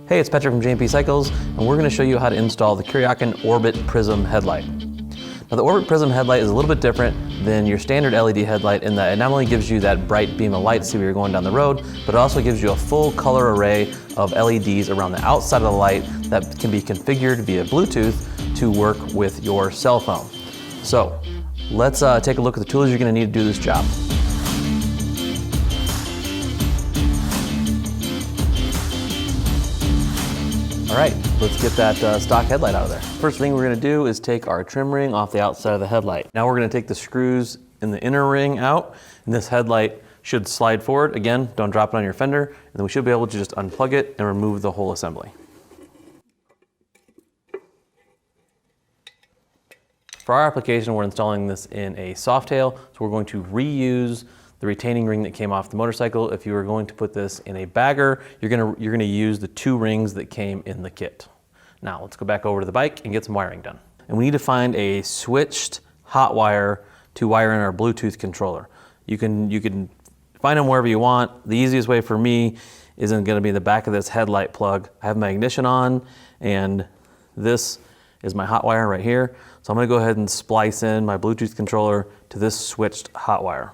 Hey, it's Patrick from J&P Cycles, and we're going to show you how to install the Kuryakyn Orbit Prism headlight. Now, the Orbit Prism headlight is a little bit different than your standard LED headlight in that it not only gives you that bright beam of light to see where you're going down the road, but it also gives you a full color array of LEDs around the outside of the light that can be configured via Bluetooth to work with your cell phone. So, let's take a look at the tools you're going to need to do this job. All right, let's get that stock headlight out of there. First thing we're gonna do is take our trim ring off the outside of the headlight. Now we're gonna take the screws in the inner ring out, and this headlight should slide forward. Again, don't drop it on your fender, and then we should be able to just unplug it and remove the whole assembly. For our application, we're installing this in a Softail, so we're going to reuse the retaining ring that came off the motorcycle. If you were going to put this in a bagger, you're gonna use the 2 rings that came in the kit. Now let's go back over to the bike and get some wiring done. And we need to find a switched hot wire to wire in our Bluetooth controller. You can find them wherever you want. The easiest way for me is gonna be in the back of this headlight plug. I have my ignition on, and this is my hot wire right here. So I'm gonna go ahead and splice in my Bluetooth controller to this switched hot wire.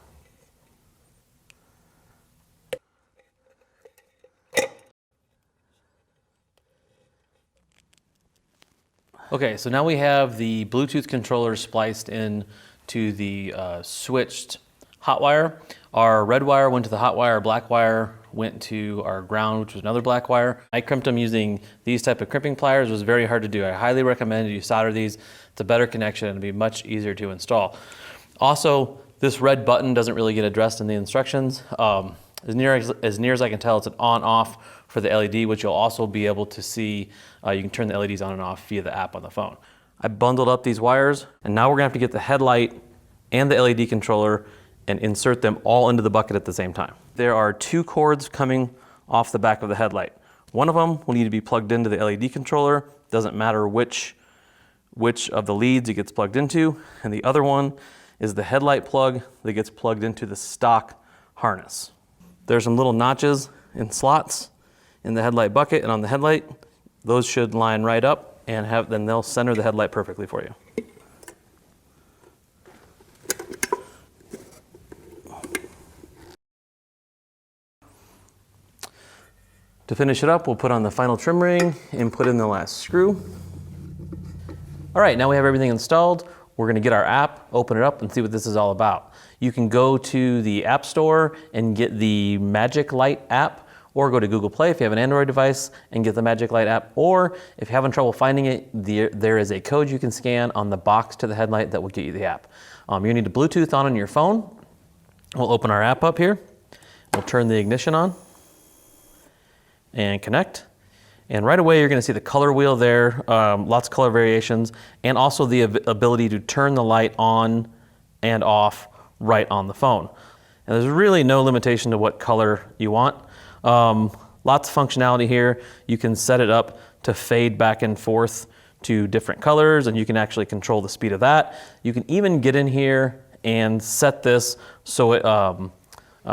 Okay, so now we have the Bluetooth controller spliced in to the switched hot wire. Our red wire went to the hot wire, our black wire went to our ground, which was another black wire. I crimped them using these type of crimping pliers. It was very hard to do. I highly recommend you solder these. It's a better connection and it'll be much easier to install. Also, this red button doesn't really get addressed in the instructions. As near as I can tell, it's an on-off for the LED, which you'll also be able to see. You can turn the LEDs on and off via the app on the phone. I bundled up these wires, and now we're gonna have to get the headlight and the LED controller and insert them all into the bucket at the same time. There are 2 cords coming off the back of the headlight. One of them will need to be plugged into the LED controller. Doesn't matter which of the leads it gets plugged into. And the other one is the headlight plug that gets plugged into the stock harness. There's some little notches and slots in the headlight bucket and on the headlight. Those should line right up and then they'll center the headlight perfectly for you. To finish it up, we'll put on the final trim ring and put in the last screw. All right, now we have everything installed. We're gonna get our app, open it up, and see what this is all about. You can go to the App Store and get the Lite App, or go to Google Play if you have an Android device and get the Lite App, or if you're having trouble finding it, there is a code you can scan on the box to the headlight that will get you the app. You need a Bluetooth on your phone. We'll open our app up here. We'll turn the ignition on and connect. And right away, you're gonna see the color wheel there, lots of color variations, and also the ability to turn the light on and off right on the phone. And there's really no limitation to what color you want. Lots of functionality here. You can set it up to fade back and forth to different colors, and you can actually control the speed of that. You can even get in here and set this so it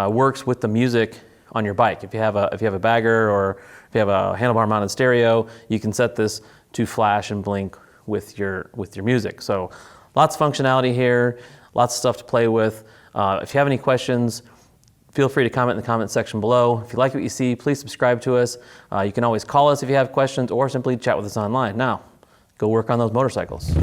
works with the music on your bike. If you have a bagger or if you have a handlebar mounted stereo, you can set this to flash and blink with your music. So lots of functionality here, lots of stuff to play with. If you have any questions, feel free to comment in the comment section below. If you like what you see, please subscribe to us. You can always call us if you have questions or simply chat with us online. Now, go work on those motorcycles.